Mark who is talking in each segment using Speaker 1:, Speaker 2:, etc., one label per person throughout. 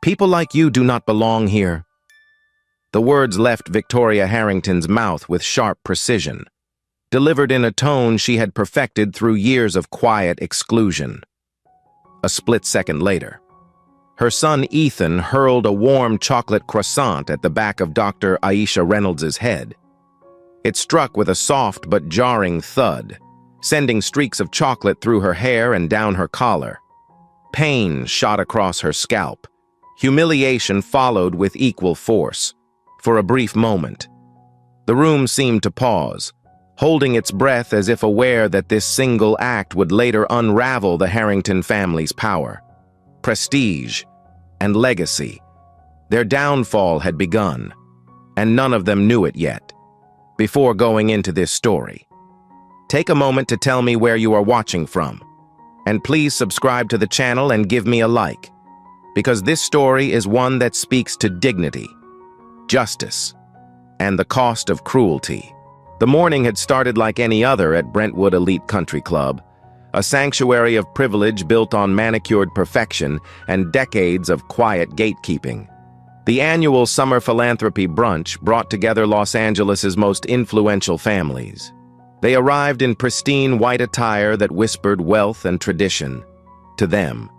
Speaker 1: People like you do not belong here." The words left Victoria Harrington's mouth with sharp precision, delivered in a tone she had perfected through years of quiet exclusion. A split second later, her son Ethan hurled a warm chocolate croissant at the back of Dr. Aisha Reynolds' head. It struck with a soft but jarring thud, sending streaks of chocolate through her hair and down her collar. Pain shot across her scalp. Humiliation followed with equal force. For a brief moment, the room seemed to pause, holding its breath as if aware that this single act would later unravel the Harrington family's power, prestige, and legacy. Their downfall had begun, and none of them knew it yet. Before going into this story, take a moment to tell me where you are watching from, and please subscribe to the channel and give me a like, because this story is one that speaks to dignity, justice, and the cost of cruelty. The morning had started like any other at Brentwood Elite Country Club, a sanctuary of privilege built on manicured perfection and decades of quiet gatekeeping. The annual summer philanthropy brunch brought together Los Angeles' most influential families. They arrived in pristine white attire that whispered wealth and tradition. To them,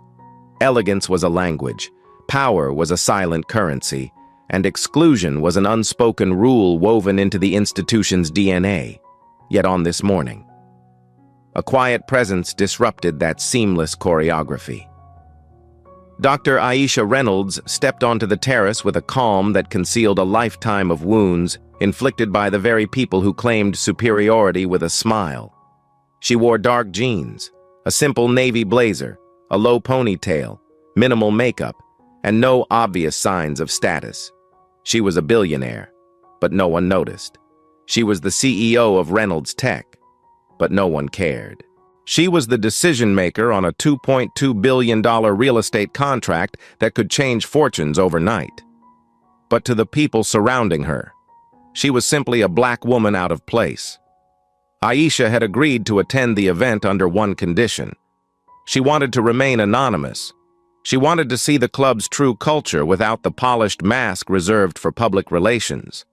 Speaker 1: elegance was a language, power was a silent currency, and exclusion was an unspoken rule woven into the institution's DNA. Yet on this morning, a quiet presence disrupted that seamless choreography. Dr. Aisha Reynolds stepped onto the terrace with a calm that concealed a lifetime of wounds inflicted by the very people who claimed superiority with a smile. She wore dark jeans, a simple navy blazer, a low ponytail, minimal makeup, and no obvious signs of status. She was a billionaire, but no one noticed. She was the CEO of Reynolds Tech, but no one cared. She was the decision-maker on a $2.2 billion real estate contract that could change fortunes overnight. But to the people surrounding her, she was simply a black woman out of place. Aisha had agreed to attend the event under one condition. She wanted to remain anonymous. She wanted to see the club's true culture without the polished mask reserved for public relations.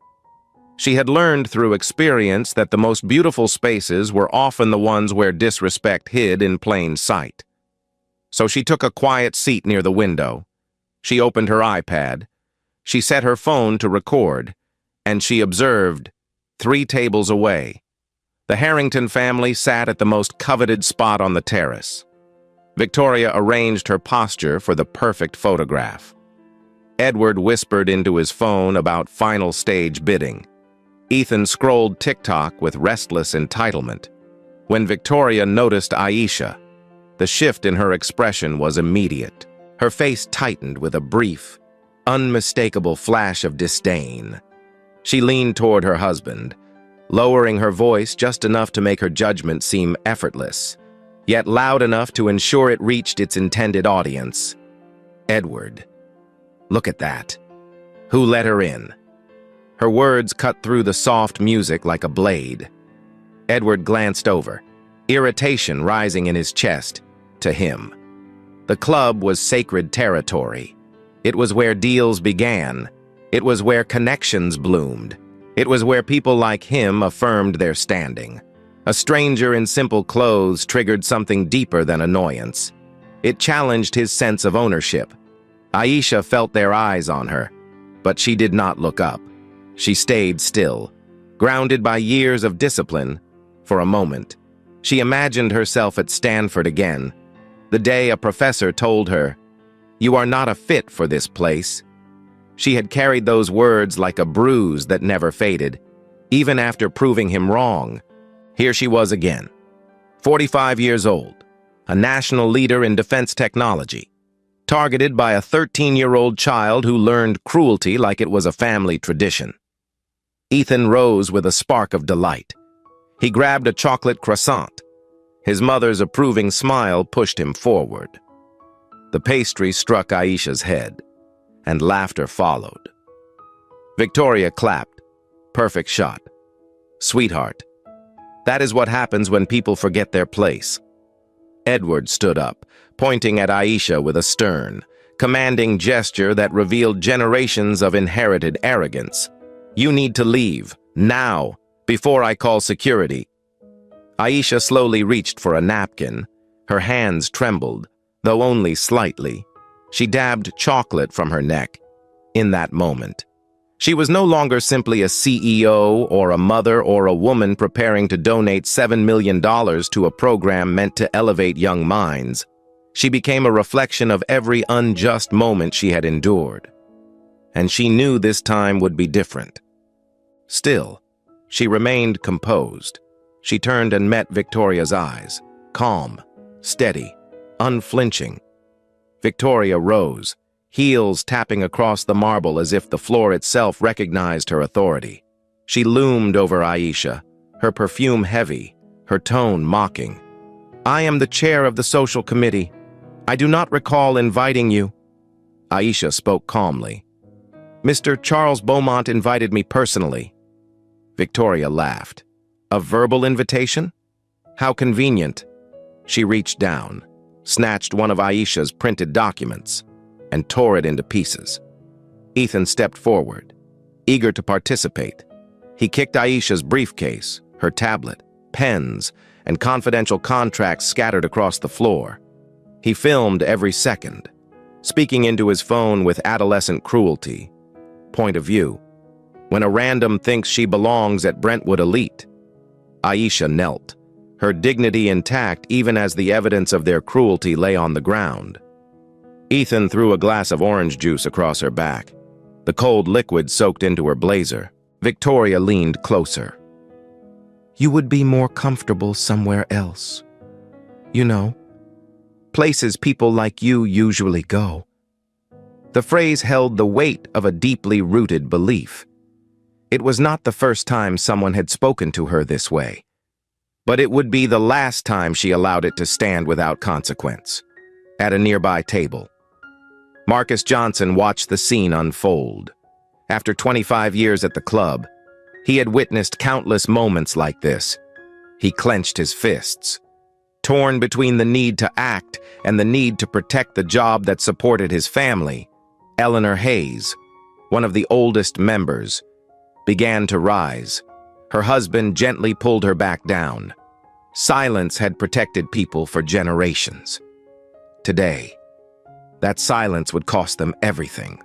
Speaker 1: She had learned through experience that the most beautiful spaces were often the ones where disrespect hid in plain sight. So she took a quiet seat near the window. She opened her iPad. She set her phone to record, and she observed, 3 tables away, the Harrington family sat at the most coveted spot on the terrace. Victoria arranged her posture for the perfect photograph. Edward whispered into his phone about final stage bidding. Ethan scrolled TikTok with restless entitlement. When Victoria noticed Aisha, the shift in her expression was immediate. Her face tightened with a brief, unmistakable flash of disdain. She leaned toward her husband, lowering her voice just enough to make her judgment seem effortless, yet loud enough to ensure it reached its intended audience. "Edward, look at that. Who let her in?" Her words cut through the soft music like a blade. Edward glanced over, irritation rising in his chest. To him, the club was sacred territory. It was where deals began. It was where connections bloomed. It was where people like him affirmed their standing. A stranger in simple clothes triggered something deeper than annoyance. It challenged his sense of ownership. Aisha felt their eyes on her, but she did not look up. She stayed still, grounded by years of discipline. For a moment, she imagined herself at Stanford again, the day a professor told her, "You are not a fit for this place." She had carried those words like a bruise that never faded, even after proving him wrong. Here she was again, 45 years old, a national leader in defense technology, targeted by a 13-year-old child who learned cruelty like it was a family tradition. Ethan rose with a spark of delight. He grabbed a chocolate croissant. His mother's approving smile pushed him forward. The pastry struck Aisha's head, and laughter followed. Victoria clapped. Perfect shot. "Sweetheart, that is what happens when people forget their place." Edward stood up, pointing at Aisha with a stern, commanding gesture that revealed generations of inherited arrogance. "You need to leave, now, before I call security." Aisha slowly reached for a napkin. Her hands trembled, though only slightly. She dabbed chocolate from her neck. In that moment, she was no longer simply a CEO or a mother or a woman preparing to donate $7 million to a program meant to elevate young minds. She became a reflection of every unjust moment she had endured. And she knew this time would be different. Still, she remained composed. She turned and met Victoria's eyes, calm, steady, unflinching. Victoria rose, heels tapping across the marble as if the floor itself recognized her authority. She loomed over Aisha, her perfume heavy, her tone mocking. "I am the chair of the social committee. I do not recall inviting you." Aisha spoke calmly. "Mr. Charles Beaumont invited me personally." Victoria laughed. "A verbal invitation? How convenient." She reached down, snatched one of Aisha's printed documents, and tore it into pieces. Ethan stepped forward, eager to participate. He kicked Aisha's briefcase, her tablet, pens, and confidential contracts scattered across the floor. He filmed every second, speaking into his phone with adolescent cruelty. Point of view. When a random thinks she belongs at Brentwood Elite. Aisha knelt, her dignity intact even as the evidence of their cruelty lay on the ground. Ethan threw a glass of orange juice across her back. The cold liquid soaked into her blazer. Victoria leaned closer. "You would be more comfortable somewhere else. You know, places people like you usually go." The phrase held the weight of a deeply rooted belief. It was not the first time someone had spoken to her this way, but it would be the last time she allowed it to stand without consequence. At a nearby table, Marcus Johnson watched the scene unfold. After 25 years at the club, he had witnessed countless moments like this. He clenched his fists, torn between the need to act and the need to protect the job that supported his family. Eleanor Hayes, one of the oldest members, began to rise. Her husband gently pulled her back down. Silence had protected people for generations. Today, that silence would cost them everything.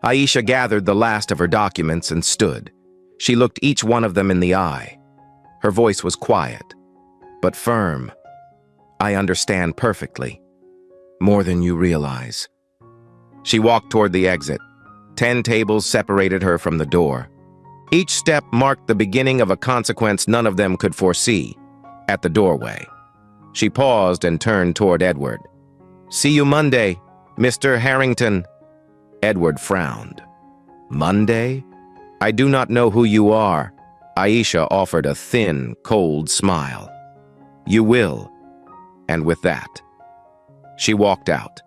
Speaker 1: Aisha gathered the last of her documents and stood. She looked each one of them in the eye. Her voice was quiet, but firm. "I understand perfectly, more than you realize." She walked toward the exit. 10 tables separated her from the door. Each step marked the beginning of a consequence none of them could foresee. At the doorway, she paused and turned toward Edward. "See you Monday, Mr. Harrington." Edward frowned. "Monday? I do not know who you are." Aisha offered a thin, cold smile. "You will." And with that, she walked out,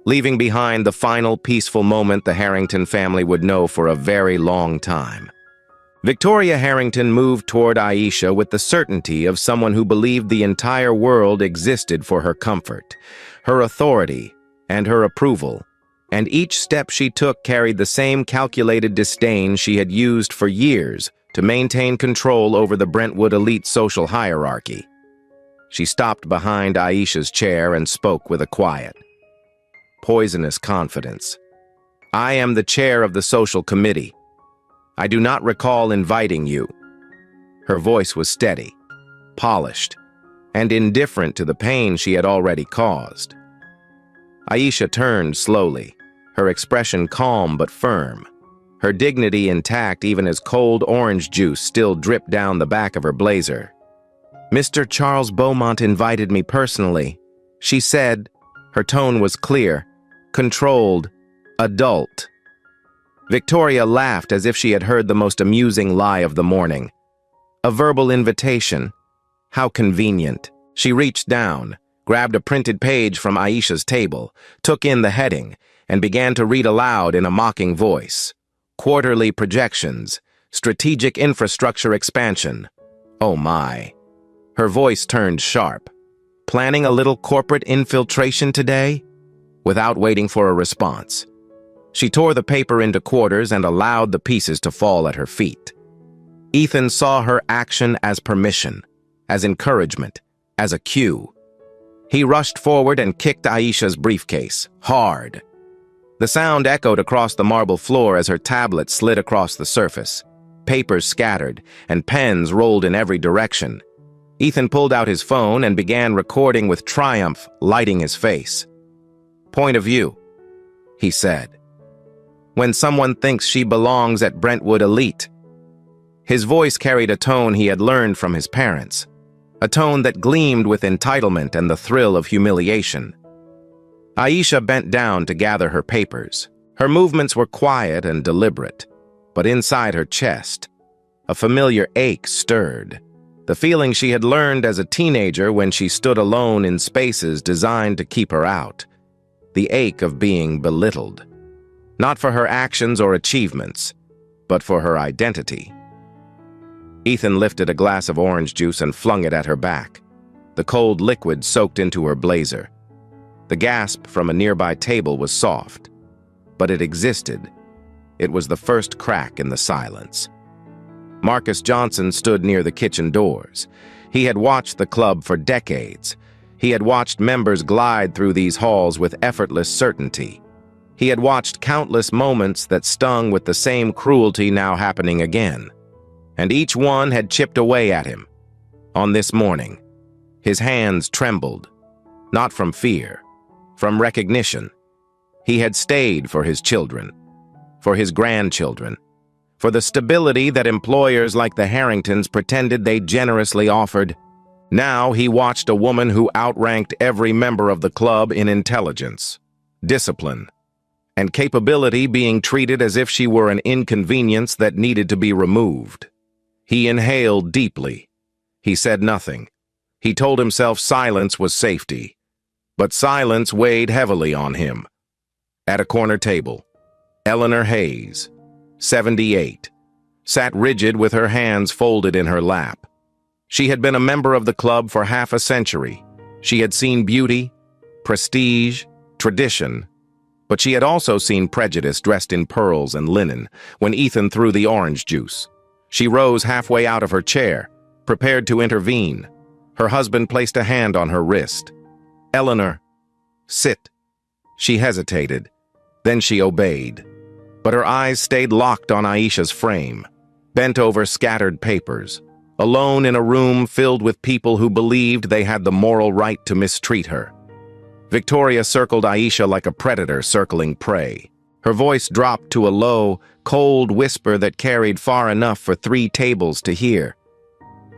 Speaker 1: leaving behind the final peaceful moment the Harrington family would know for a very long time. Victoria Harrington moved toward Aisha with the certainty of someone who believed the entire world existed for her comfort, her authority, and her approval, and each step she took carried the same calculated disdain she had used for years to maintain control over the Brentwood elite social hierarchy. She stopped behind Aisha's chair and spoke with a quiet, poisonous confidence. "I am the chair of the social committee. I do not recall inviting you." Her voice was steady, polished, and indifferent to the pain she had already caused. Aisha turned slowly, her expression calm but firm, her dignity intact even as cold orange juice still dripped down the back of her blazer. "Mr. Charles Beaumont invited me personally," she said. Her tone was clear, controlled, adult. Victoria laughed as if she had heard the most amusing lie of the morning. "A verbal invitation. How convenient." She reached down, grabbed a printed page from Aisha's table, took in the heading, and began to read aloud in a mocking voice. "Quarterly projections. Strategic infrastructure expansion." Oh my. Her voice turned sharp. "Planning a little corporate infiltration today?" without waiting for a response. She tore the paper into quarters and allowed the pieces to fall at her feet. Ethan saw her action as permission, as encouragement, as a cue. He rushed forward and kicked Aisha's briefcase, hard. The sound echoed across the marble floor as her tablet slid across the surface. Papers scattered, and pens rolled in every direction. Ethan pulled out his phone and began recording with triumph, lighting his face. "Point of view," he said. "When someone thinks she belongs at Brentwood Elite." His voice carried a tone he had learned from his parents, a tone that gleamed with entitlement and the thrill of humiliation. Aisha bent down to gather her papers. Her movements were quiet and deliberate, but inside her chest, a familiar ache stirred, the feeling she had learned as a teenager when she stood alone in spaces designed to keep her out, the ache of being belittled, not for her actions or achievements, but for her identity. Ethan lifted a glass of orange juice and flung it at her back. The cold liquid soaked into her blazer. The gasp from a nearby table was soft, but it existed. It was the first crack in the silence. Marcus Johnson stood near the kitchen doors. He had watched the club for decades. He had watched members glide through these halls with effortless certainty. He had watched countless moments that stung with the same cruelty now happening again. And each one had chipped away at him. On this morning, his hands trembled, not from fear, from recognition. He had stayed for his children, for his grandchildren, for the stability that employers like the Harringtons pretended they generously offered. Now he watched a woman who outranked every member of the club in intelligence, discipline, and capability being treated as if she were an inconvenience that needed to be removed. He inhaled deeply. He said nothing. He told himself silence was safety. But silence weighed heavily on him. At a corner table, Eleanor Hayes, 78, sat rigid with her hands folded in her lap. She had been a member of the club for half a century. She had seen beauty, prestige, tradition, but she had also seen prejudice dressed in pearls and linen when Ethan threw the orange juice. She rose halfway out of her chair, prepared to intervene. Her husband placed a hand on her wrist. "Eleanor, sit." She hesitated. Then she obeyed. But her eyes stayed locked on Aisha's frame, bent over scattered papers, alone in a room filled with people who believed they had the moral right to mistreat her. Victoria circled Aisha like a predator circling prey. Her voice dropped to a low, cold whisper that carried far enough for 3 tables to hear.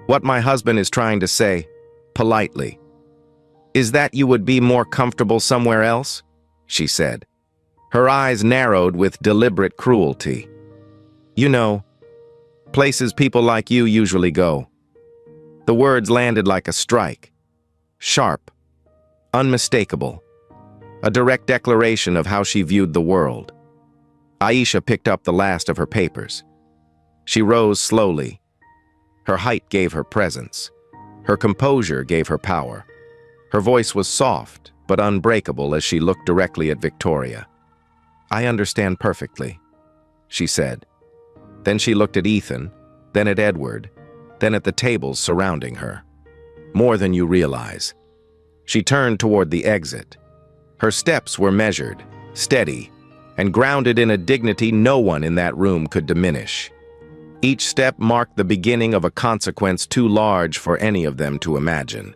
Speaker 1: "What my husband is trying to say, politely, is that you would be more comfortable somewhere else," she said. Her eyes narrowed with deliberate cruelty. "You know, places people like you usually go." The words landed like a strike. Sharp, unmistakable, a direct declaration of how she viewed the world. Aisha picked up the last of her papers. She rose slowly. Her height gave her presence. Her composure gave her power. Her voice was soft but unbreakable as she looked directly at Victoria. "I understand perfectly," she said. Then she looked at Ethan, then at Edward, then at the tables surrounding her. "More than you realize." She turned toward the exit. Her steps were measured, steady, and grounded in a dignity no one in that room could diminish. Each step marked the beginning of a consequence too large for any of them to imagine.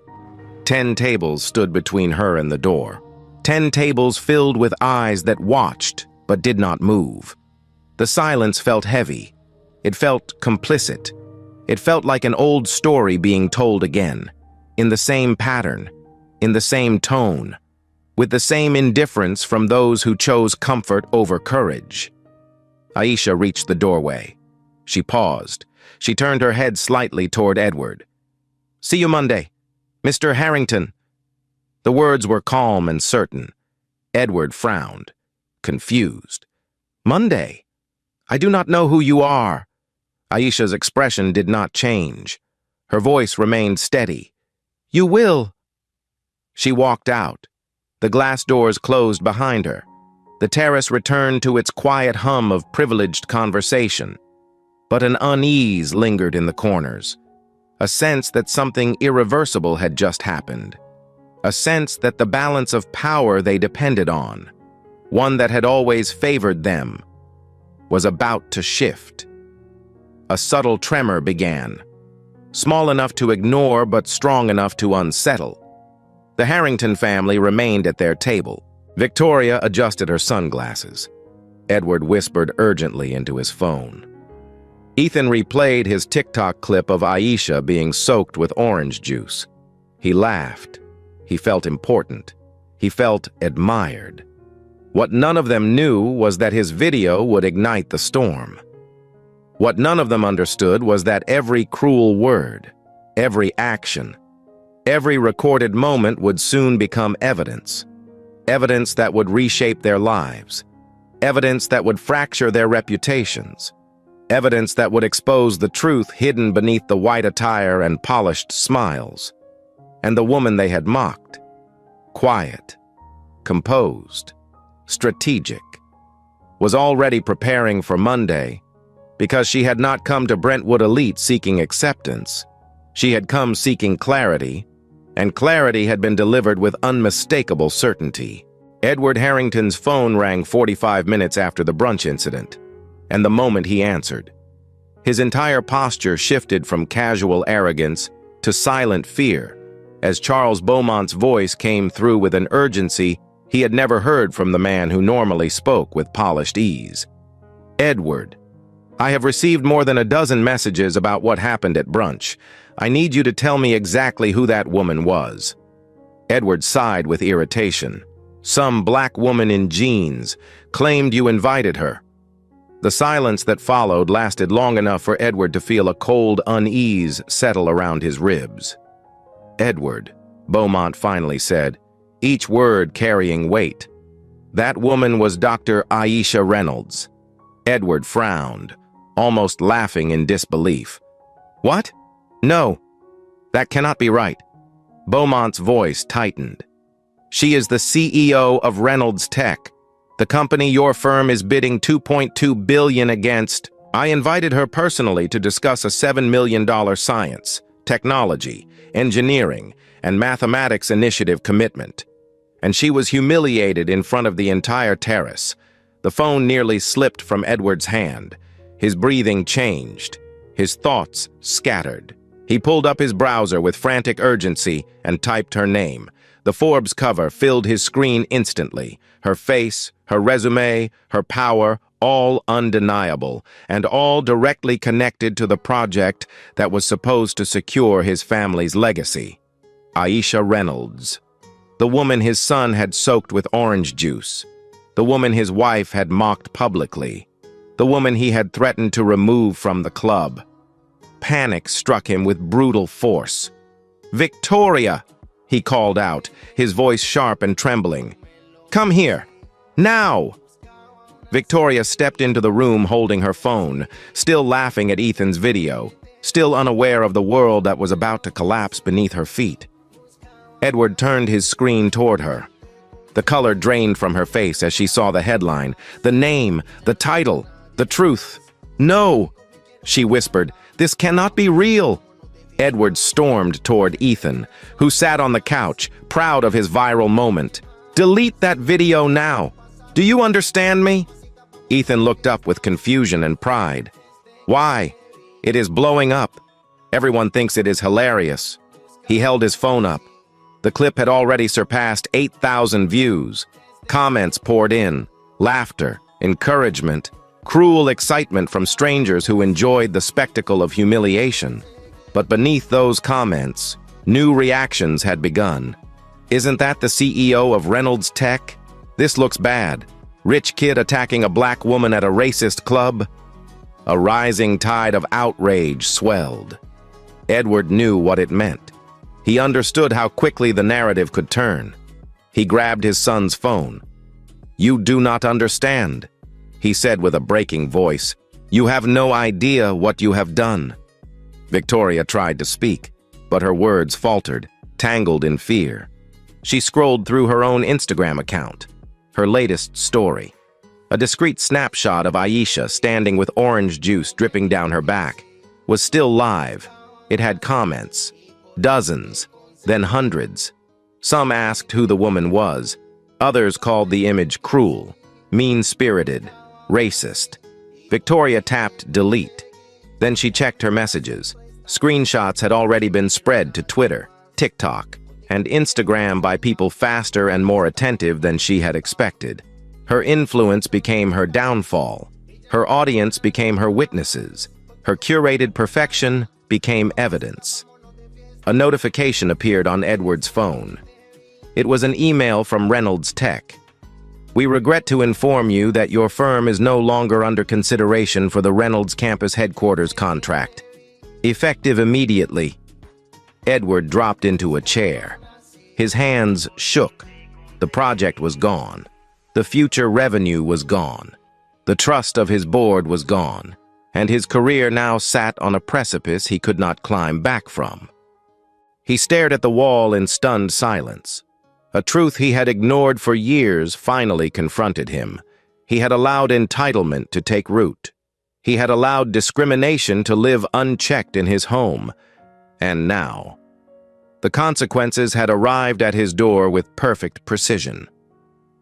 Speaker 1: 10 tables stood between her and the door. 10 tables filled with eyes that watched but did not move. The silence felt heavy. It felt complicit. It felt like an old story being told again, in the same pattern, in the same tone, with the same indifference from those who chose comfort over courage. Aisha reached the doorway. She paused. She turned her head slightly toward Edward. "See you Monday, Mr. Harrington." The words were calm and certain. Edward frowned, confused. "Monday? I do not know who you are." Aisha's expression did not change. Her voice remained steady. "You will." She walked out. The glass doors closed behind her. The terrace returned to its quiet hum of privileged conversation. But an unease lingered in the corners, a sense that something irreversible had just happened, a sense that the balance of power they depended on, one that had always favored them, was about to shift. A subtle tremor began, small enough to ignore but strong enough to unsettle. The Harrington family remained at their table. Victoria adjusted her sunglasses. Edward whispered urgently into his phone. Ethan replayed his TikTok clip of Aisha being soaked with orange juice. He laughed. He felt important. He felt admired. What none of them knew was that his video would ignite the storm. What none of them understood was that every cruel word, every action, every recorded moment would soon become evidence. Evidence that would reshape their lives. Evidence that would fracture their reputations. Evidence that would expose the truth hidden beneath the white attire and polished smiles. And the woman they had mocked, quiet, composed, strategic, was already preparing for Monday because she had not come to Brentwood Elite seeking acceptance. She had come seeking clarity, and clarity had been delivered with unmistakable certainty. Edward Harrington's phone rang 45 minutes after the brunch incident, and the moment he answered, his entire posture shifted from casual arrogance to silent fear as Charles Beaumont's voice came through with an urgency he had never heard from the man who normally spoke with polished ease. "Edward, I have received more than a dozen messages about what happened at brunch. I need you to tell me exactly who that woman was." Edward sighed with irritation. "Some black woman in jeans claimed you invited her." The silence that followed lasted long enough for Edward to feel a cold unease settle around his ribs. "Edward," Beaumont finally said, each word carrying weight. "That woman was Dr. Aisha Reynolds." Edward frowned, almost laughing in disbelief. "What? No, that cannot be right." Beaumont's voice tightened. "She is the CEO of Reynolds Tech, the company your firm is bidding $2.2 billion against. I invited her personally to discuss a $7 million science, technology, engineering, and mathematics initiative commitment. And she was humiliated in front of the entire terrace." The phone nearly slipped from Edward's hand. His breathing changed. His thoughts scattered. He pulled up his browser with frantic urgency and typed her name. The Forbes cover filled his screen instantly. Her face, her resume, her power, all undeniable, and all directly connected to the project that was supposed to secure his family's legacy. Aisha Reynolds. The woman his son had soaked with orange juice. The woman his wife had mocked publicly. The woman he had threatened to remove from the club. Panic struck him with brutal force. "Victoria!" he called out, his voice sharp and trembling. "Come here! Now!" Victoria stepped into the room holding her phone, still laughing at Ethan's video, still unaware of the world that was about to collapse beneath her feet. Edward turned his screen toward her. The color drained from her face as she saw the headline, the name, the title, the truth. "No," she whispered, "this cannot be real." Edward stormed toward Ethan, who sat on the couch, proud of his viral moment. "Delete that video now. Do you understand me?" Ethan looked up with confusion and pride. "Why? It is blowing up. Everyone thinks it is hilarious." He held his phone up. The clip had already surpassed 8,000 views. Comments poured in, laughter, encouragement, cruel excitement from strangers who enjoyed the spectacle of humiliation. But beneath those comments, new reactions had begun. "Isn't that the CEO of Reynolds Tech? This looks bad. Rich kid attacking a black woman at a racist club?" A rising tide of outrage swelled. Edward knew what it meant. He understood how quickly the narrative could turn. He grabbed his son's phone. "You do not understand," he said with a breaking voice. "You have no idea what you have done." Victoria tried to speak, but her words faltered, tangled in fear. She scrolled through her own Instagram account. Her latest story. A discreet snapshot of Aisha standing with orange juice dripping down her back was still live. It had comments. Dozens, then hundreds. Some asked who the woman was. Others called the image cruel, mean-spirited, racist. Victoria tapped delete. Then she checked her messages. Screenshots had already been spread to Twitter, TikTok, and Instagram by people faster and more attentive than she had expected. Her influence became her downfall. Her audience became her witnesses. Her curated perfection became evidence. A notification appeared on Edward's phone. It was an email from Reynolds Tech. We regret to inform you that your firm is no longer under consideration for the Reynolds campus headquarters contract. Effective immediately. Edward dropped into a chair. His hands shook. The project was gone. The future revenue was gone. The trust of his board was gone, and his career now sat on a precipice he could not climb back from. He stared at the wall in stunned silence. A truth he had ignored for years finally confronted him. He had allowed entitlement to take root. He had allowed discrimination to live unchecked in his home. And now, the consequences had arrived at his door with perfect precision.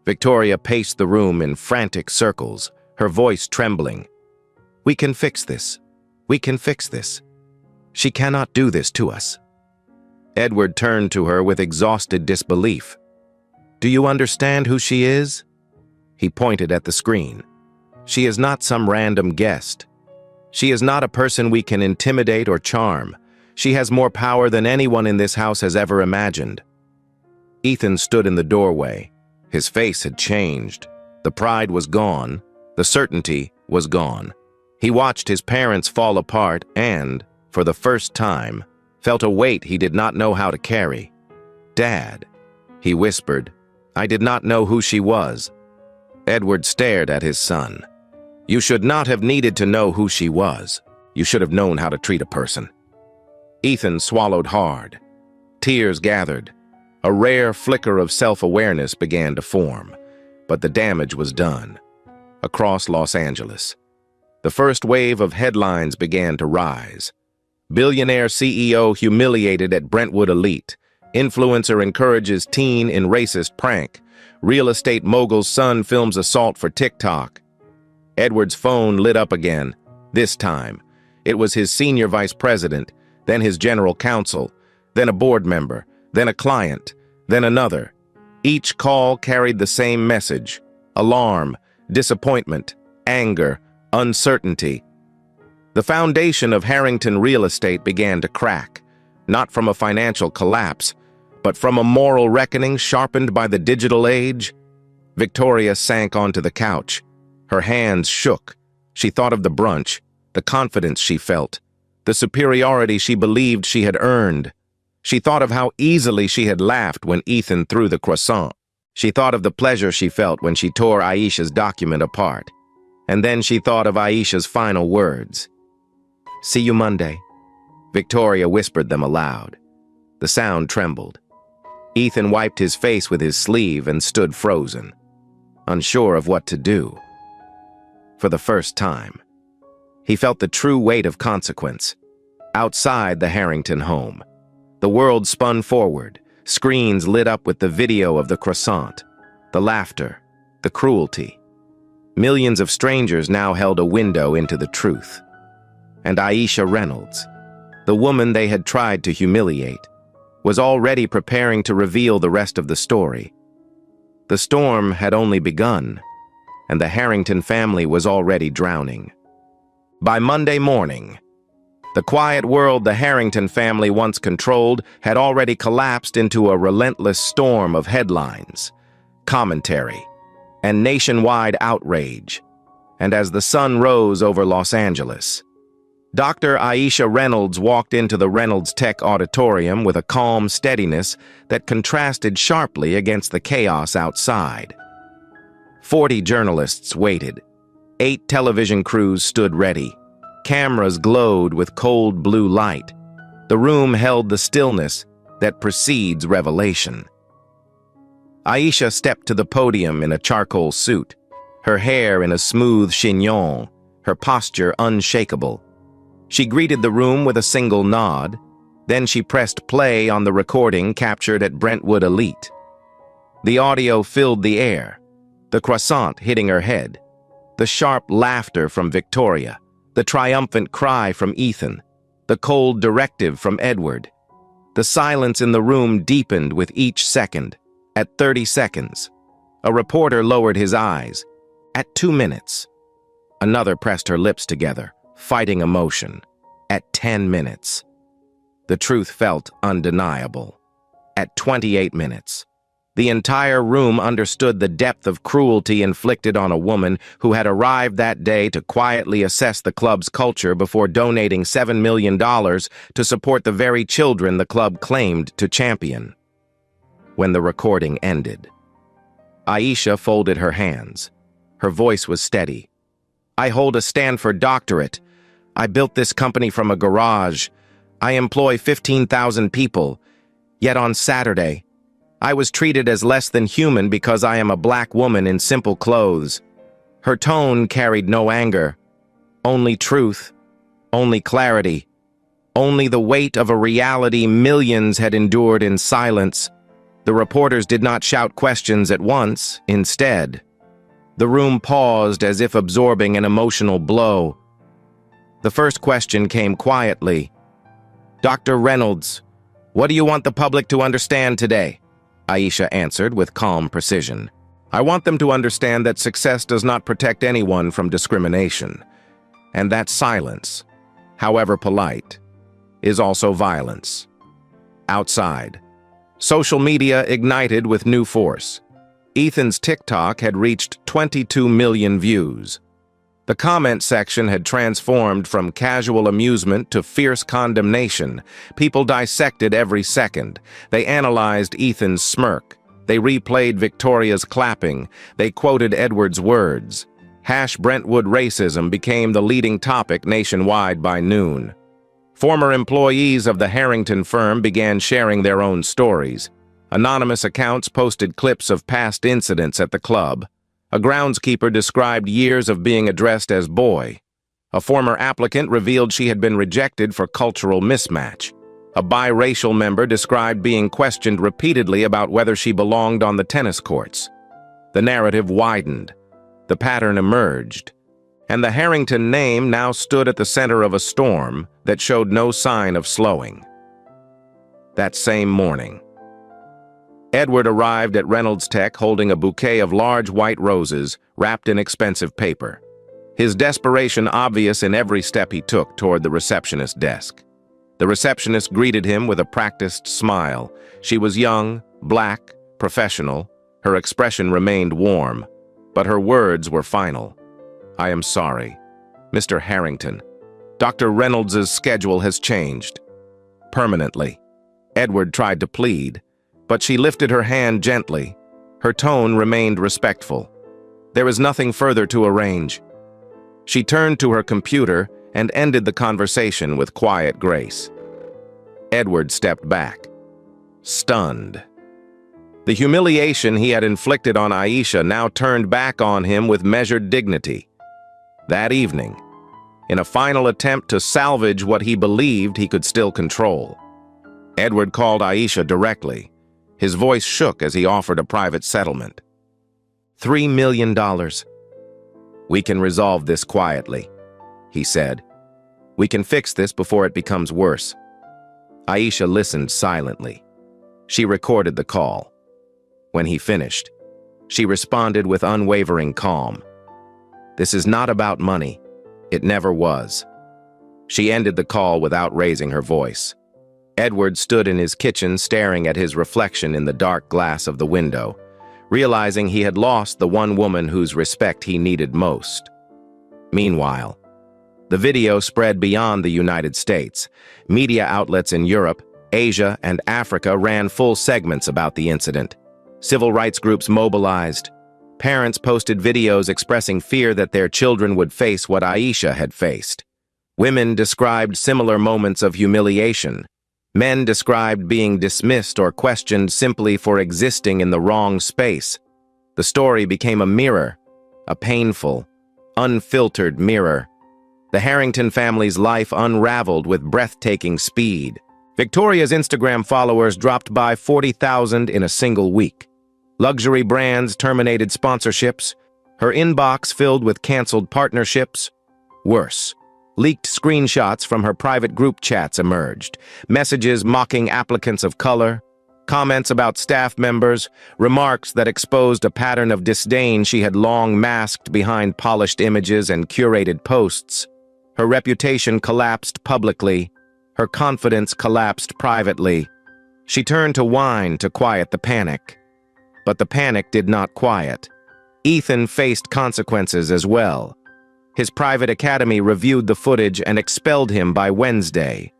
Speaker 1: Victoria paced the room in frantic circles, her voice trembling. "We can fix this. We can fix this. She cannot do this to us." Edward turned to her with exhausted disbelief. "Do you understand who she is?" He pointed at the screen. "She is not some random guest. She is not a person we can intimidate or charm. She has more power than anyone in this house has ever imagined." Ethan stood in the doorway. His face had changed. The pride was gone. The certainty was gone. He watched his parents fall apart and, for the first time, felt a weight he did not know how to carry. "Dad," he whispered, "I did not know who she was." Edward stared at his son. "You should not have needed to know who she was. You should have known how to treat a person." Ethan swallowed hard. Tears gathered. A rare flicker of self-awareness began to form, but the damage was done. Across Los Angeles, the first wave of headlines began to rise. Billionaire CEO humiliated at Brentwood Elite. Influencer encourages teen in racist prank. Real estate mogul's son films assault for TikTok. Edward's phone lit up again. This time, it was his senior vice president, then his general counsel, then a board member, then a client, then another. Each call carried the same message: alarm, disappointment, anger, uncertainty. The foundation of Harrington real estate began to crack, not from a financial collapse, but from a moral reckoning sharpened by the digital age. Victoria sank onto the couch. Her hands shook. She thought of the brunch, the confidence she felt, the superiority she believed she had earned. She thought of how easily she had laughed when Ethan threw the croissant. She thought of the pleasure she felt when she tore Aisha's document apart. And then she thought of Aisha's final words. "See you Monday." Victoria whispered them aloud. The sound trembled. Ethan wiped his face with his sleeve and stood frozen, unsure of what to do. For the first time, he felt the true weight of consequence. Outside the Harrington home, the world spun forward, screens lit up with the video of the croissant, the laughter, the cruelty. Millions of strangers now held a window into the truth. And Aisha Reynolds, the woman they had tried to humiliate, was already preparing to reveal the rest of the story. The storm had only begun, and the Harrington family was already drowning. By Monday morning, the quiet world the Harrington family once controlled had already collapsed into a relentless storm of headlines, commentary, and nationwide outrage. And as the sun rose over Los Angeles, Dr. Aisha Reynolds walked into the Reynolds Tech auditorium with a calm steadiness that contrasted sharply against the chaos outside. 40 journalists waited. 8 television crews stood ready. Cameras glowed with cold blue light. The room held the stillness that precedes revelation. Aisha stepped to the podium in a charcoal suit, her hair in a smooth chignon, her posture unshakable. She greeted the room with a single nod, then she pressed play on the recording captured at Brentwood Elite. The audio filled the air, the croissant hitting her head, the sharp laughter from Victoria, the triumphant cry from Ethan, the cold directive from Edward. The silence in the room deepened with each second. At 30 seconds, a reporter lowered his eyes. At 2 minutes, another pressed her lips together, fighting emotion. At 10 minutes, the truth felt undeniable. At 28 minutes, the entire room understood the depth of cruelty inflicted on a woman who had arrived that day to quietly assess the club's culture before donating $7 million to support the very children the club claimed to champion. When the recording ended, Aisha folded her hands. Her voice was steady. "I hold a Stanford doctorate. I built this company from a garage. I employ 15,000 people. Yet on Saturday, I was treated as less than human because I am a black woman in simple clothes." Her tone carried no anger, only truth, only clarity, only the weight of a reality millions had endured in silence. The reporters did not shout questions at once. Instead, the room paused as if absorbing an emotional blow. The first question came quietly. "Dr. Reynolds, what do you want the public to understand today?" Aisha answered with calm precision. "I want them to understand that success does not protect anyone from discrimination, and that silence, however polite, is also violence." Outside, social media ignited with new force. Ethan's TikTok had reached 22 million views. The comment section had transformed from casual amusement to fierce condemnation. People dissected every second. They analyzed Ethan's smirk. They replayed Victoria's clapping. They quoted Edward's words. Brentwood racism became the leading topic nationwide by noon. Former employees of the Harrington firm began sharing their own stories. Anonymous accounts posted clips of past incidents at the club. A groundskeeper described years of being addressed as boy. A former applicant revealed she had been rejected for cultural mismatch. A biracial member described being questioned repeatedly about whether she belonged on the tennis courts. The narrative widened. The pattern emerged. And the Harrington name now stood at the center of a storm that showed no sign of slowing. That same morning, Edward arrived at Reynolds Tech holding a bouquet of large white roses wrapped in expensive paper, his desperation obvious in every step he took toward the receptionist's desk. The receptionist greeted him with a practiced smile. She was young, black, professional. Her expression remained warm, but her words were final. "I am sorry, Mr. Harrington. Dr. Reynolds' schedule has changed. Permanently." Edward tried to plead, but she lifted her hand gently. Her tone remained respectful. There was nothing further to arrange. She turned to her computer and ended the conversation with quiet grace. Edward stepped back, stunned. The humiliation he had inflicted on Aisha now turned back on him with measured dignity. That evening, in a final attempt to salvage what he believed he could still control, Edward called Aisha directly. His voice shook as he offered a private settlement. $3 million. "We can resolve this quietly," he said. "We can fix this before it becomes worse." Aisha listened silently. She recorded the call. When he finished, she responded with unwavering calm. "This is not about money. It never was." She ended the call without raising her voice. Edward stood in his kitchen staring at his reflection in the dark glass of the window, realizing he had lost the one woman whose respect he needed most. Meanwhile, the video spread beyond the United States. Media outlets in Europe, Asia, and Africa ran full segments about the incident. Civil rights groups mobilized. Parents posted videos expressing fear that their children would face what Aisha had faced. Women described similar moments of humiliation. Men described being dismissed or questioned simply for existing in the wrong space. The story became a mirror, a painful, unfiltered mirror. The Harrington family's life unraveled with breathtaking speed. Victoria's Instagram followers dropped by 40,000 in a single week. Luxury brands terminated sponsorships. Her inbox filled with canceled partnerships. Worse, leaked screenshots from her private group chats emerged. Messages mocking applicants of color. Comments about staff members. Remarks that exposed a pattern of disdain she had long masked behind polished images and curated posts. Her reputation collapsed publicly. Her confidence collapsed privately. She turned to wine to quiet the panic. But the panic did not quiet. Ethan faced consequences as well. His private academy reviewed the footage and expelled him by Wednesday.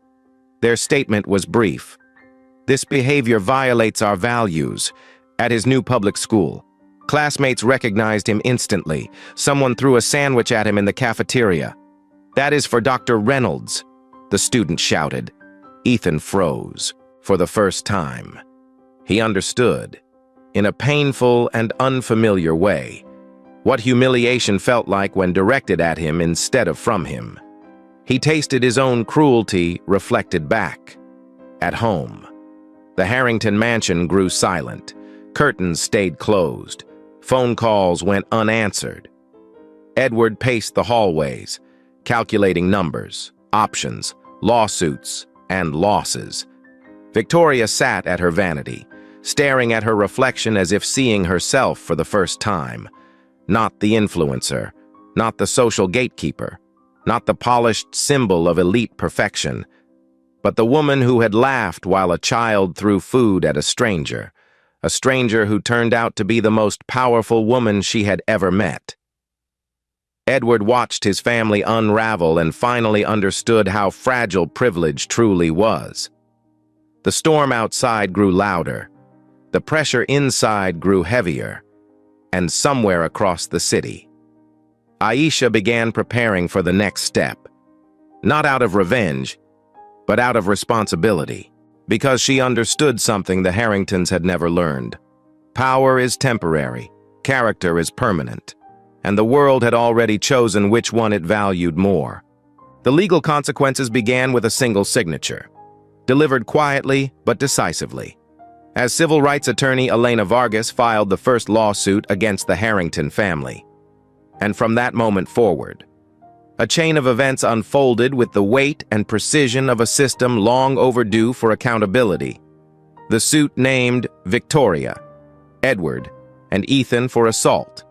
Speaker 1: Their statement was brief. "This behavior violates our values." At his new public school, classmates recognized him instantly. Someone threw a sandwich at him in the cafeteria. "That is for Dr. Reynolds," the student shouted. Ethan froze for the first time. He understood, in a painful and unfamiliar way, what humiliation felt like when directed at him instead of from him. He tasted his own cruelty reflected back. At home, the Harrington mansion grew silent. Curtains stayed closed. Phone calls went unanswered. Edward paced the hallways, calculating numbers, options, lawsuits, and losses. Victoria sat at her vanity, staring at her reflection as if seeing herself for the first time. Not the influencer, not the social gatekeeper, not the polished symbol of elite perfection, but the woman who had laughed while a child threw food at a stranger who turned out to be the most powerful woman she had ever met. Edward watched his family unravel and finally understood how fragile privilege truly was. The storm outside grew louder. The pressure inside grew heavier. And somewhere across the city, Aisha began preparing for the next step. Not out of revenge, but out of responsibility. Because she understood something the Harringtons had never learned. Power is temporary, character is permanent. And the world had already chosen which one it valued more. The legal consequences began with a single signature, delivered quietly but decisively. As civil rights attorney Elena Vargas filed the first lawsuit against the Harrington family. And from that moment forward, a chain of events unfolded with the weight and precision of a system long overdue for accountability. The suit named Victoria, Edward, and Ethan for assault,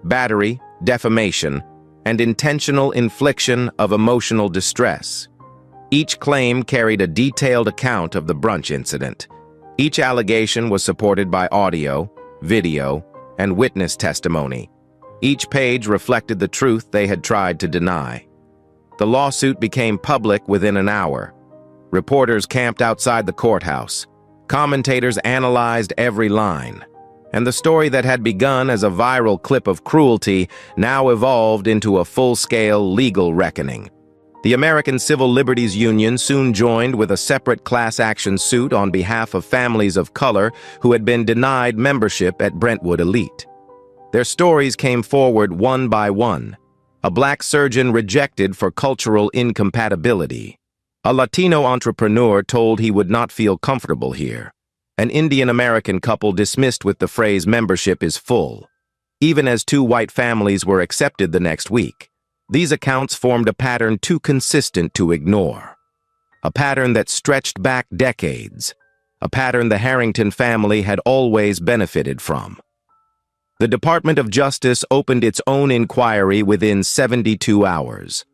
Speaker 1: battery, defamation, and intentional infliction of emotional distress. Each claim carried a detailed account of the brunch incident. Each allegation was supported by audio, video, and witness testimony. Each page reflected the truth they had tried to deny. The lawsuit became public within an hour. Reporters camped outside the courthouse. Commentators analyzed every line. And the story that had begun as a viral clip of cruelty now evolved into a full-scale legal reckoning. The American Civil Liberties Union soon joined with a separate class action suit on behalf of families of color who had been denied membership at Brentwood Elite. Their stories came forward one by one. A black surgeon rejected for cultural incompatibility. A Latino entrepreneur told he would not feel comfortable here. An Indian-American couple dismissed with the phrase "membership is full," even as two white families were accepted the next week. These accounts formed a pattern too consistent to ignore. A pattern that stretched back decades. A pattern the Harrington family had always benefited from. The Department of Justice opened its own inquiry within 72 hours.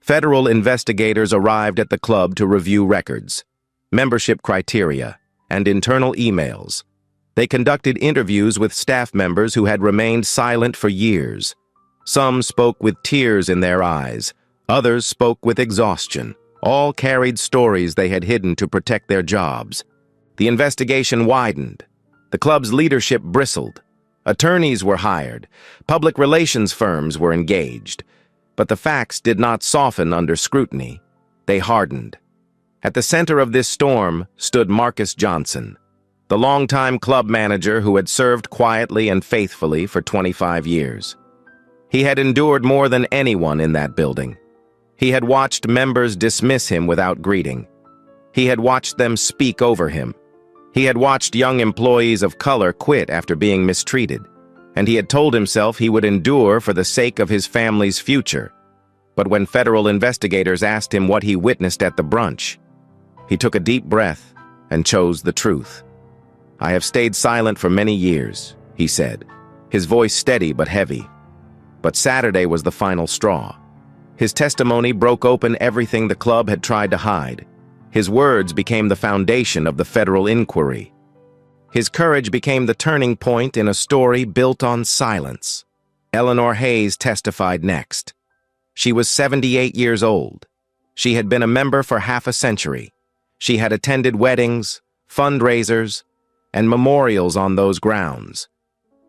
Speaker 1: Federal investigators arrived at the club to review records, membership criteria, and internal emails. They conducted interviews with staff members who had remained silent for years. Some spoke with tears in their eyes. Others spoke with exhaustion. All carried stories they had hidden to protect their jobs. The investigation widened. The club's leadership bristled. Attorneys were hired. Public relations firms were engaged. But the facts did not soften under scrutiny. They hardened. At the center of this storm stood Marcus Johnson, the longtime club manager who had served quietly and faithfully for 25 years. He had endured more than anyone in that building. He had watched members dismiss him without greeting. He had watched them speak over him. He had watched young employees of color quit after being mistreated, and he had told himself he would endure for the sake of his family's future. But when federal investigators asked him what he witnessed at the brunch, he took a deep breath and chose the truth. "I have stayed silent for many years," he said, his voice steady but heavy. But Saturday was the final straw. His testimony broke open everything the club had tried to hide. His words became the foundation of the federal inquiry. His courage became the turning point in a story built on silence. Eleanor Hayes testified next. She was 78 years old. She had been a member for half a century. She had attended weddings, fundraisers, and memorials on those grounds.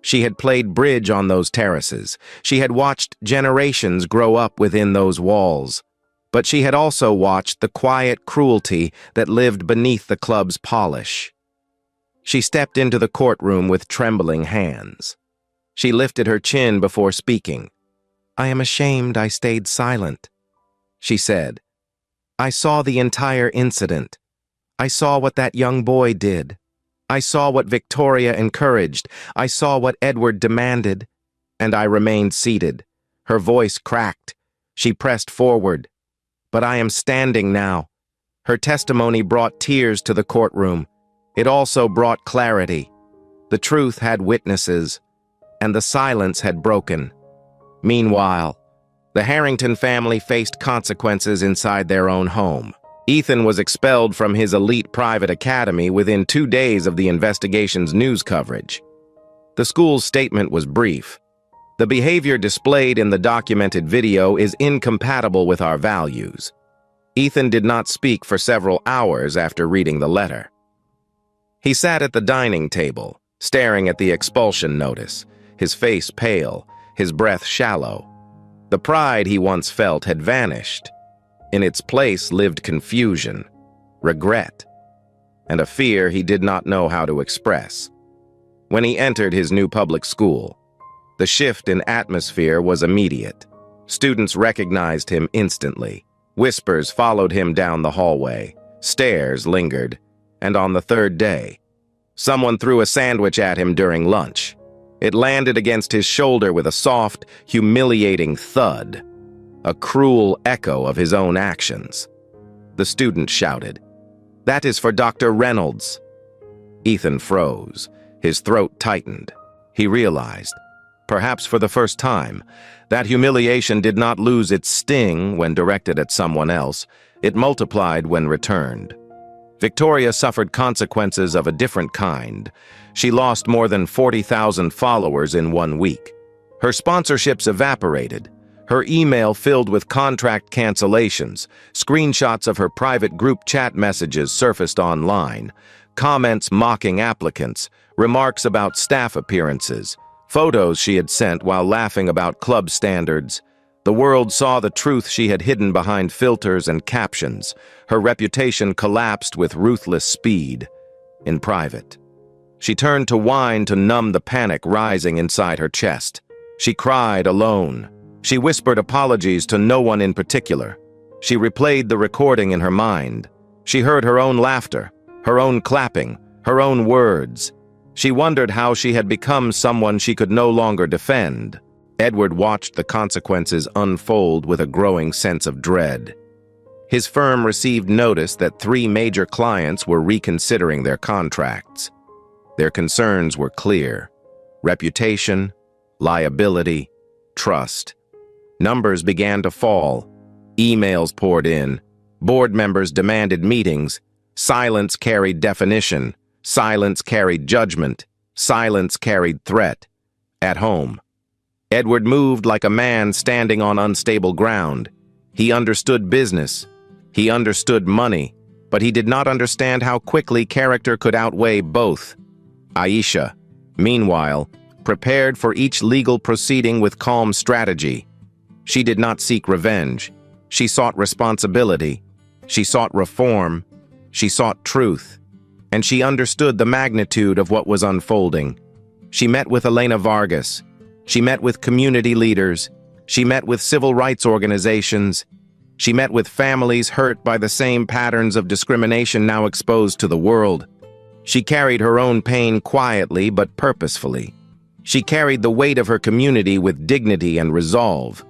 Speaker 1: She had played bridge on those terraces. She had watched generations grow up within those walls. But she had also watched the quiet cruelty that lived beneath the club's polish. She stepped into the courtroom with trembling hands. She lifted her chin before speaking. "I am ashamed I stayed silent," she said. "I saw the entire incident. I saw what that young boy did. I saw what Victoria encouraged. I saw what Edward demanded. And I remained seated." Her voice cracked. She pressed forward. "But I am standing now." Her testimony brought tears to the courtroom. It also brought clarity. The truth had witnesses, and the silence had broken. Meanwhile, the Harrington family faced consequences inside their own home. Ethan was expelled from his elite private academy within 2 days of the investigation's news coverage. The school's statement was brief. "The behavior displayed in the documented video is incompatible with our values." Ethan did not speak for several hours after reading the letter. He sat at the dining table, staring at the expulsion notice, his face pale, his breath shallow. The pride he once felt had vanished. In its place lived confusion, regret, and a fear he did not know how to express. When he entered his new public school, the shift in atmosphere was immediate. Students recognized him instantly. Whispers followed him down the hallway. Stares lingered. And on the third day, someone threw a sandwich at him during lunch. It landed against his shoulder with a soft, humiliating thud, a cruel echo of his own actions. The student shouted, "That is for Dr. Reynolds." Ethan froze. His throat tightened. He realized, perhaps for the first time, that humiliation did not lose its sting when directed at someone else. It multiplied when returned. Victoria suffered consequences of a different kind. She lost more than 40,000 followers in 1 week. Her sponsorships evaporated. Her email filled with contract cancellations. Screenshots of her private group chat messages surfaced online. Comments mocking applicants. Remarks about staff appearances. Photos she had sent while laughing about club standards. The world saw the truth she had hidden behind filters and captions. Her reputation collapsed with ruthless speed. In private, she turned to wine to numb the panic rising inside her chest. She cried alone. She whispered apologies to no one in particular. She replayed the recording in her mind. She heard her own laughter, her own clapping, her own words. She wondered how she had become someone she could no longer defend. Edward watched the consequences unfold with a growing sense of dread. His firm received notice that 3 major clients were reconsidering their contracts. Their concerns were clear: reputation, liability, trust. Numbers began to fall. Emails poured in. Board members demanded meetings. Silence carried definition. Silence carried judgment. Silence carried threat. At home, Edward moved like a man standing on unstable ground. He understood business. He understood money. But he did not understand how quickly character could outweigh both. Aisha, meanwhile, prepared for each legal proceeding with calm strategy. She did not seek revenge. She sought responsibility. She sought reform, she sought truth, and she understood the magnitude of what was unfolding. She met with Elena Vargas, she met with community leaders, she met with civil rights organizations, she met with families hurt by the same patterns of discrimination now exposed to the world. She carried her own pain quietly but purposefully. She carried the weight of her community with dignity and resolve.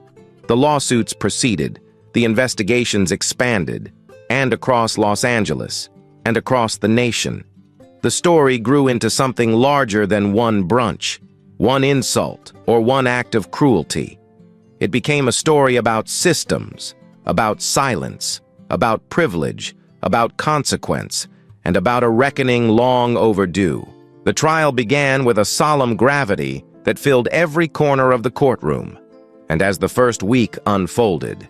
Speaker 1: The lawsuits proceeded, the investigations expanded, and across Los Angeles, and across the nation. The story grew into something larger than one brunch, one insult, or one act of cruelty. It became a story about systems, about silence, about privilege, about consequence, and about a reckoning long overdue. The trial began with a solemn gravity that filled every corner of the courtroom. And as the first week unfolded,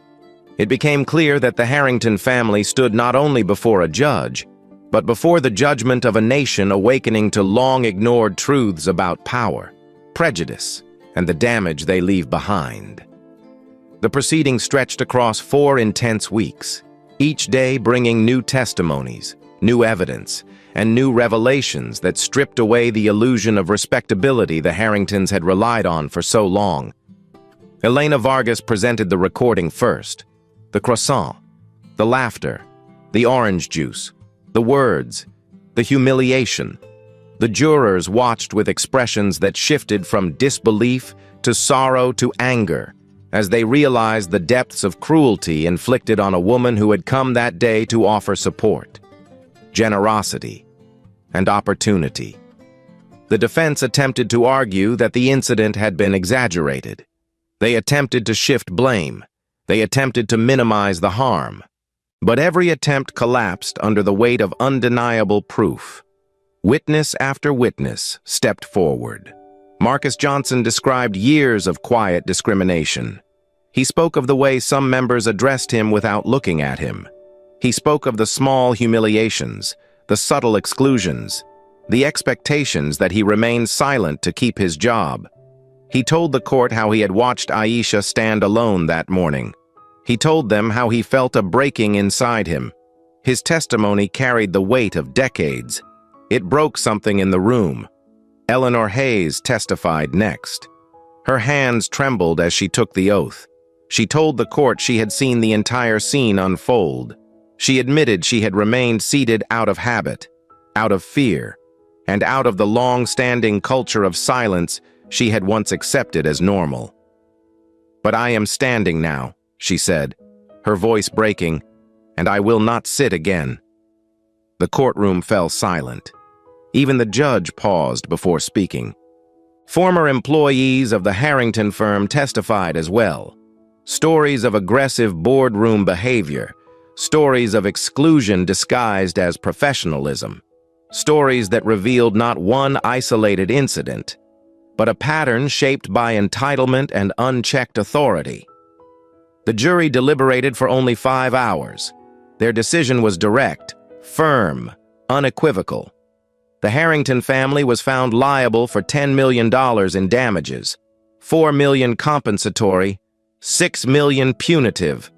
Speaker 1: it became clear that the Harrington family stood not only before a judge, but before the judgment of a nation awakening to long-ignored truths about power, prejudice, and the damage they leave behind. The proceedings stretched across 4 intense weeks, each day bringing new testimonies, new evidence, and new revelations that stripped away the illusion of respectability the Harringtons had relied on for so long. Elena Vargas presented the recording first. The croissant, the laughter, the orange juice, the words, the humiliation. The jurors watched with expressions that shifted from disbelief to sorrow to anger as they realized the depths of cruelty inflicted on a woman who had come that day to offer support, generosity, and opportunity. The defense attempted to argue that the incident had been exaggerated. They attempted to shift blame. They attempted to minimize the harm. But every attempt collapsed under the weight of undeniable proof. Witness after witness stepped forward. Marcus Johnson described years of quiet discrimination. He spoke of the way some members addressed him without looking at him. He spoke of the small humiliations, the subtle exclusions, the expectations that he remained silent to keep his job. He told the court how he had watched Aisha stand alone that morning. He told them how he felt a breaking inside him. His testimony carried the weight of decades. It broke something in the room. Eleanor Hayes testified next. Her hands trembled as she took the oath. She told the court she had seen the entire scene unfold. She admitted she had remained seated out of habit, out of fear, and out of the long-standing culture of silence she had once accepted as normal. "But I am standing now," she said, her voice breaking, "and I will not sit again." The courtroom fell silent. Even the judge paused before speaking. Former employees of the Harrington firm testified as well. Stories of aggressive boardroom behavior, stories of exclusion disguised as professionalism, stories that revealed not one isolated incident, but a pattern shaped by entitlement and unchecked authority. The jury deliberated for only 5 hours. Their decision was direct, firm, unequivocal. The Harrington family was found liable for $10 million in damages, $4 million compensatory, $6 million punitive.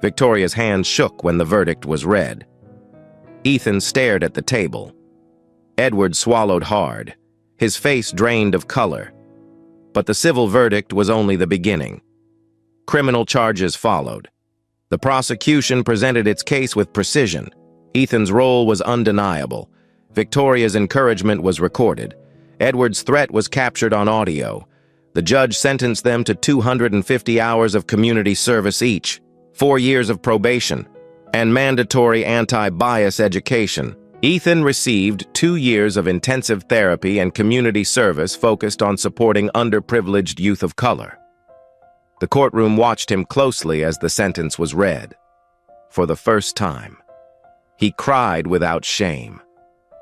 Speaker 1: Victoria's hands shook when the verdict was read. Ethan stared at the table. Edward swallowed hard, his face drained of color. But the civil verdict was only the beginning. Criminal charges followed. The prosecution presented its case with precision. Ethan's role was undeniable. Victoria's encouragement was recorded. Edward's threat was captured on audio. The judge sentenced them to 250 hours of community service each, 4 years of probation, and mandatory anti-bias education. Ethan received 2 years of intensive therapy and community service focused on supporting underprivileged youth of color. The courtroom watched him closely as the sentence was read. For the first time, he cried without shame.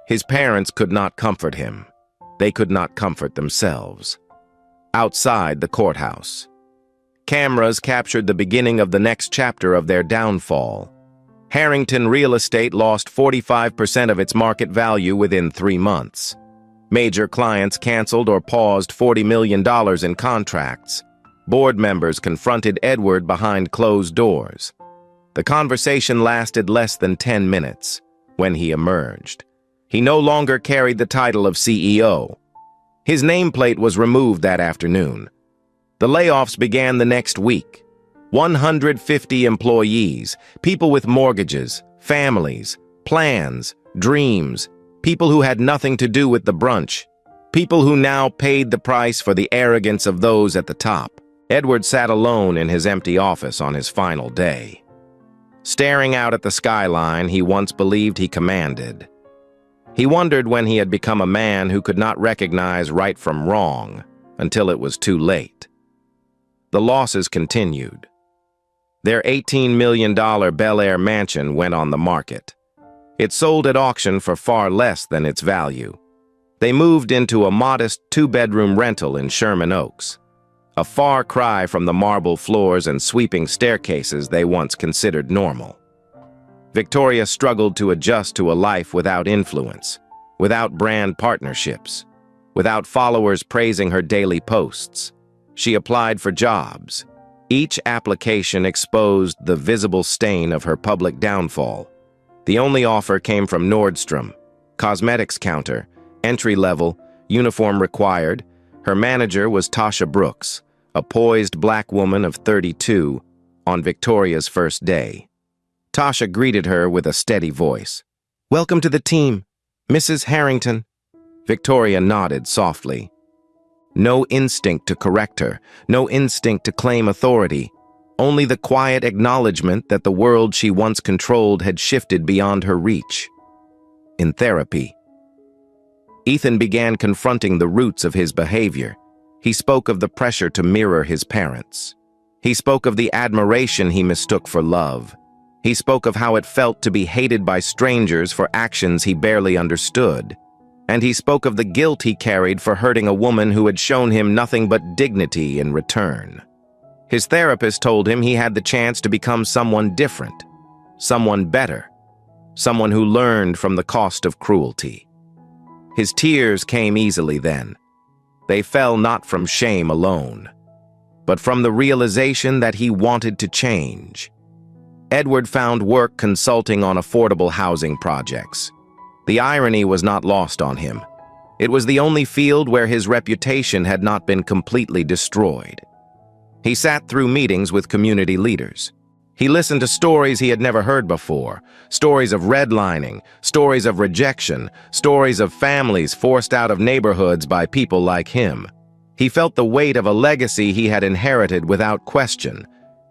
Speaker 1: His parents could not comfort him. They could not comfort themselves. Outside the courthouse, cameras captured the beginning of the next chapter of their downfall. Harrington real estate lost 45% of its market value within 3 months. Major clients canceled or paused $40 million in contracts. Board members confronted Edward behind closed doors. The conversation lasted less than 10 minutes when he emerged. He no longer carried the title of CEO. His nameplate was removed that afternoon. The layoffs began the next week. 150 employees, people with mortgages, families, plans, dreams, people who had nothing to do with the brunch, people who now paid the price for the arrogance of those at the top. Edward sat alone in his empty office on his final day, staring out at the skyline he once believed he commanded. He wondered when he had become a man who could not recognize right from wrong until it was too late. The losses continued. Their $18 million Bel Air mansion went on the market. It sold at auction for far less than its value. They moved into a modest two-bedroom rental in Sherman Oaks, a far cry from the marble floors and sweeping staircases they once considered normal. Victoria struggled to adjust to a life without influence, without brand partnerships, without followers praising her daily posts. She applied for jobs. Each application exposed the visible stain of her public downfall. The only offer came from Nordstrom, cosmetics counter, entry-level, uniform required. Her manager was Tasha Brooks, a poised black woman of 32, on Victoria's first day. Tasha greeted her with a steady voice. "Welcome to the team, Mrs. Harrington." Victoria nodded softly. No instinct to correct her, no instinct to claim authority, only the quiet acknowledgement that the world she once controlled had shifted beyond her reach. In therapy, Ethan began confronting the roots of his behavior. He spoke of the pressure to mirror his parents. He spoke of the admiration he mistook for love. He spoke of how it felt to be hated by strangers for actions he barely understood. And he spoke of the guilt he carried for hurting a woman who had shown him nothing but dignity in return. His therapist told him he had the chance to become someone different, someone better, someone who learned from the cost of cruelty. His tears came easily then. They fell not from shame alone, but from the realization that he wanted to change. Edward found work consulting on affordable housing projects. The irony was not lost on him. It was the only field where his reputation had not been completely destroyed. He sat through meetings with community leaders. He listened to stories he had never heard before, stories of redlining, stories of rejection, stories of families forced out of neighborhoods by people like him. He felt the weight of a legacy he had inherited without question,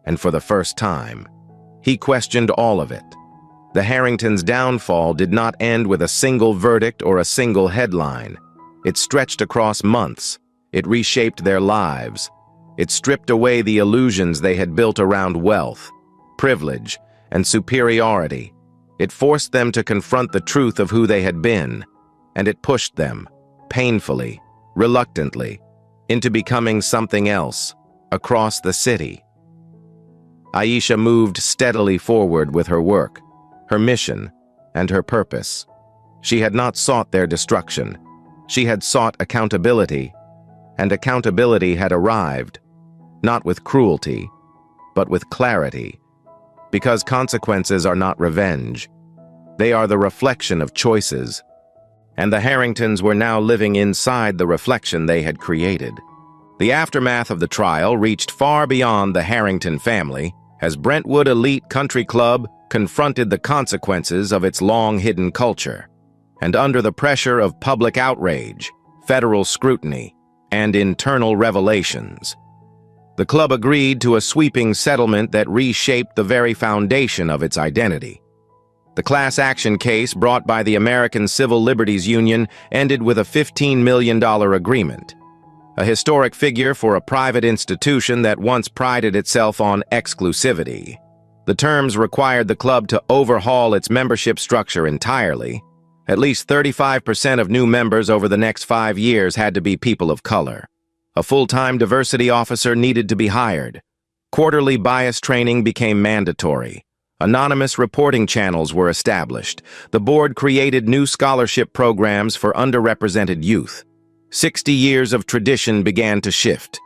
Speaker 1: and for the first time, he questioned all of it. The Harringtons' downfall did not end with a single verdict or a single headline. It stretched across months. It reshaped their lives. It stripped away the illusions they had built around wealth, privilege, and superiority. It forced them to confront the truth of who they had been, and it pushed them, painfully, reluctantly, into becoming something else, across the city. Aisha moved steadily forward with her work, her mission, and her purpose. She had not sought their destruction. She had sought accountability, and accountability had arrived, not with cruelty, but with clarity, because consequences are not revenge. They are the reflection of choices, and the Harringtons were now living inside the reflection they had created. The aftermath of the trial reached far beyond the Harrington family as Brentwood Elite Country Club confronted the consequences of its long-hidden culture. And under the pressure of public outrage, federal scrutiny, and internal revelations, the club agreed to a sweeping settlement that reshaped the very foundation of its identity. The class action case brought by the American Civil Liberties Union ended with a $15 million agreement, a historic figure for a private institution that once prided itself on exclusivity. The terms required the club to overhaul its membership structure entirely. At least 35% of new members over the next 5 years had to be people of color. A full-time diversity officer needed to be hired. Quarterly bias training became mandatory. Anonymous reporting channels were established. The board created new scholarship programs for underrepresented youth. 60 years of tradition began to shift.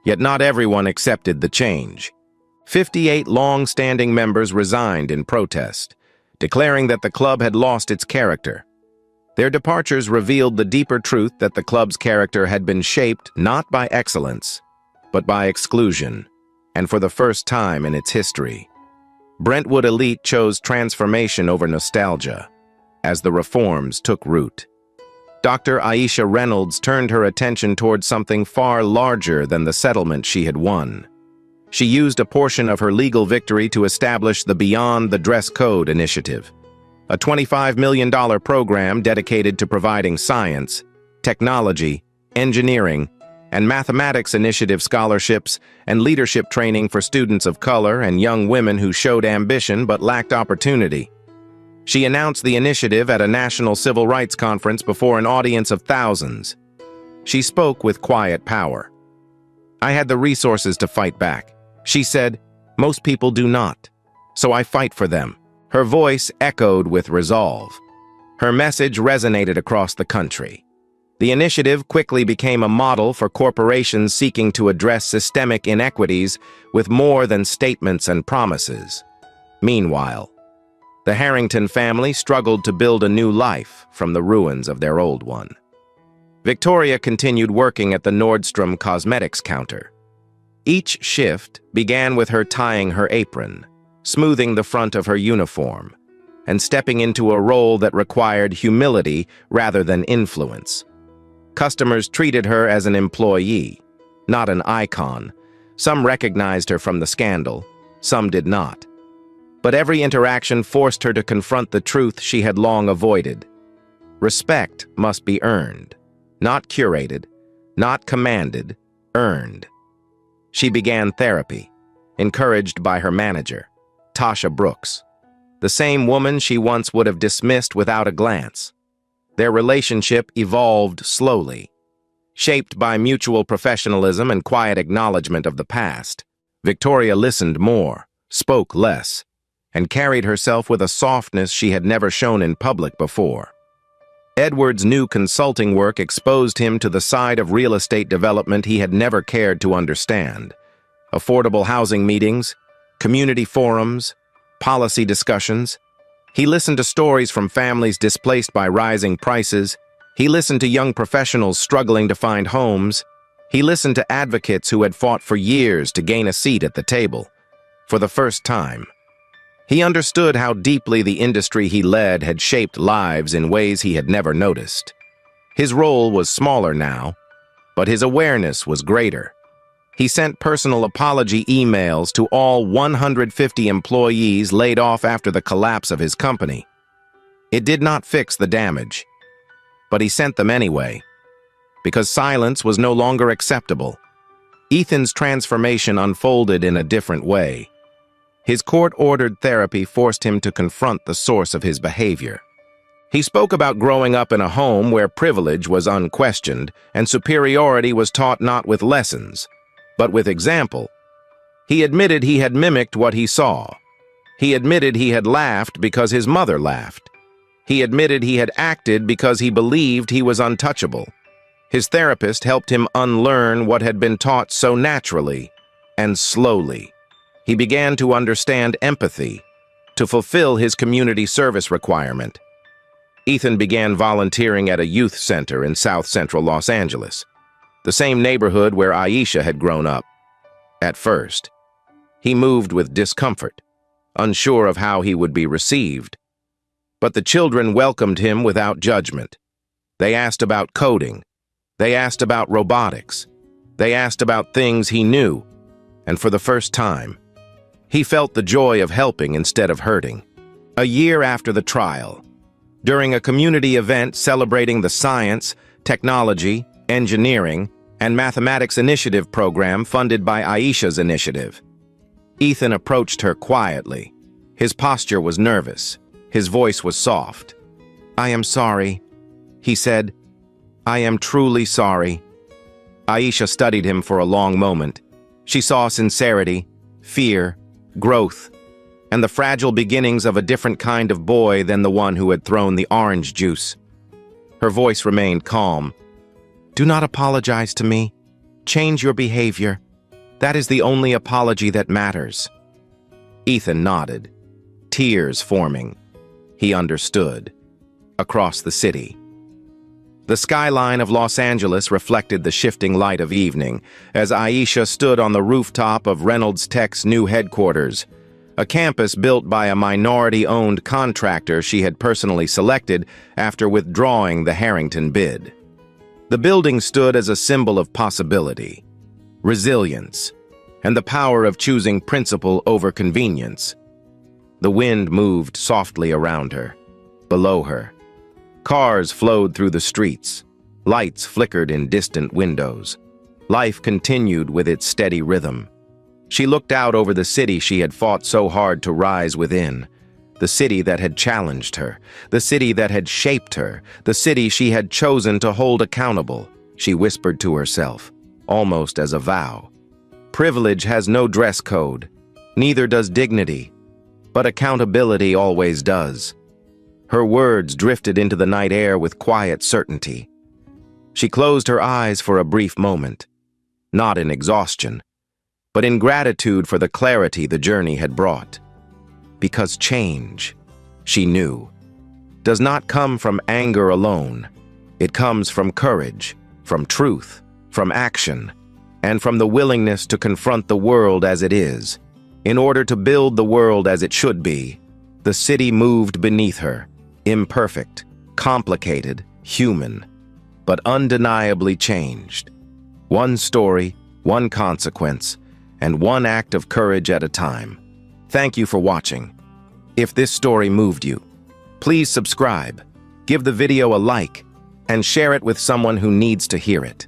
Speaker 1: Yet not everyone accepted the change. 58 long-standing members resigned in protest, declaring that the club had lost its character. Their departures revealed the deeper truth that the club's character had been shaped not by excellence, but by exclusion, and for the first time in its history. Brentwood Elite chose transformation over nostalgia as the reforms took root. Dr. Aisha Reynolds turned her attention towards something far larger than the settlement she had won. She used a portion of her legal victory to establish the Beyond the Dress Code initiative, a $25 million program dedicated to providing science, technology, engineering, and mathematics initiative scholarships and leadership training for students of color and young women who showed ambition but lacked opportunity. She announced the initiative at a national civil rights conference before an audience of thousands. She spoke with quiet power. "I had the resources to fight back," she said. "Most people do not. So I fight for them." Her voice echoed with resolve. Her message resonated across the country. The initiative quickly became a model for corporations seeking to address systemic inequities with more than statements and promises. Meanwhile, the Harrington family struggled to build a new life from the ruins of their old one. Victoria continued working at the Nordstrom cosmetics counter. Each shift began with her tying her apron, smoothing the front of her uniform, and stepping into a role that required humility rather than influence. Customers treated her as an employee, not an icon. Some recognized her from the scandal, some did not. But every interaction forced her to confront the truth she had long avoided. Respect must be earned, not curated, not commanded, earned. She began therapy, encouraged by her manager, Tasha Brooks, the same woman she once would have dismissed without a glance. Their relationship evolved slowly, shaped by mutual professionalism and quiet acknowledgement of the past. Victoria listened more, spoke less, and carried herself with a softness she had never shown in public before. Edward's new consulting work exposed him to the side of real estate development he had never cared to understand. Affordable housing meetings, community forums, policy discussions. He listened to stories from families displaced by rising prices. He listened to young professionals struggling to find homes. He listened to advocates who had fought for years to gain a seat at the table. For the first time, he understood how deeply the industry he led had shaped lives in ways he had never noticed. His role was smaller now, but his awareness was greater. He sent personal apology emails to all 150 employees laid off after the collapse of his company. It did not fix the damage, but he sent them anyway, because silence was no longer acceptable. Ethan's transformation unfolded in a different way. His court-ordered therapy forced him to confront the source of his behavior. He spoke about growing up in a home where privilege was unquestioned and superiority was taught not with lessons, but with example. He admitted he had mimicked what he saw. He admitted he had laughed because his mother laughed. He admitted he had acted because he believed he was untouchable. His therapist helped him unlearn what had been taught so naturally and slowly. He began to understand empathy, to fulfill his community service requirement. Ethan began volunteering at a youth center in South Central Los Angeles, the same neighborhood where Aisha had grown up. At first, he moved with discomfort, unsure of how he would be received. But the children welcomed him without judgment. They asked about coding. They asked about robotics. They asked about things he knew. And for the first time, he felt the joy of helping instead of hurting. A year after the trial, during a community event celebrating the Science, Technology, Engineering, and Mathematics Initiative program funded by Aisha's initiative, Ethan approached her quietly. His posture was nervous. His voice was soft. "I am sorry," he said. "I am truly sorry." Aisha studied him for a long moment. She saw sincerity, fear, growth, and the fragile beginnings of a different kind of boy than the one who had thrown the orange juice. Her voice remained calm. "Do not apologize to me. Change your behavior. That is the only apology that matters." Ethan nodded, tears forming. He understood. Across the city. The skyline of Los Angeles reflected the shifting light of evening as Aisha stood on the rooftop of Reynolds Tech's new headquarters, a campus built by a minority-owned contractor she had personally selected after withdrawing the Harrington bid. The building stood as a symbol of possibility, resilience, and the power of choosing principle over convenience. The wind moved softly around her, below her. Cars flowed through the streets. Lights flickered in distant windows. Life continued with its steady rhythm. She looked out over the city she had fought so hard to rise within, the city that had challenged her, the city that had shaped her, the city she had chosen to hold accountable. She whispered to herself, almost as a vow. Privilege has no dress code, neither does dignity, but accountability always does. Her words drifted into the night air with quiet certainty. She closed her eyes for a brief moment, not in exhaustion, but in gratitude for the clarity the journey had brought. Because change, she knew, does not come from anger alone. It comes from courage, from truth, from action, and from the willingness to confront the world as it is. In order to build the world as it should be, the city moved beneath her, imperfect, complicated, human, but undeniably changed. One story, one consequence, and one act of courage at a time. Thank you for watching. If this story moved you, please subscribe, give the video a like, and share it with someone who needs to hear it.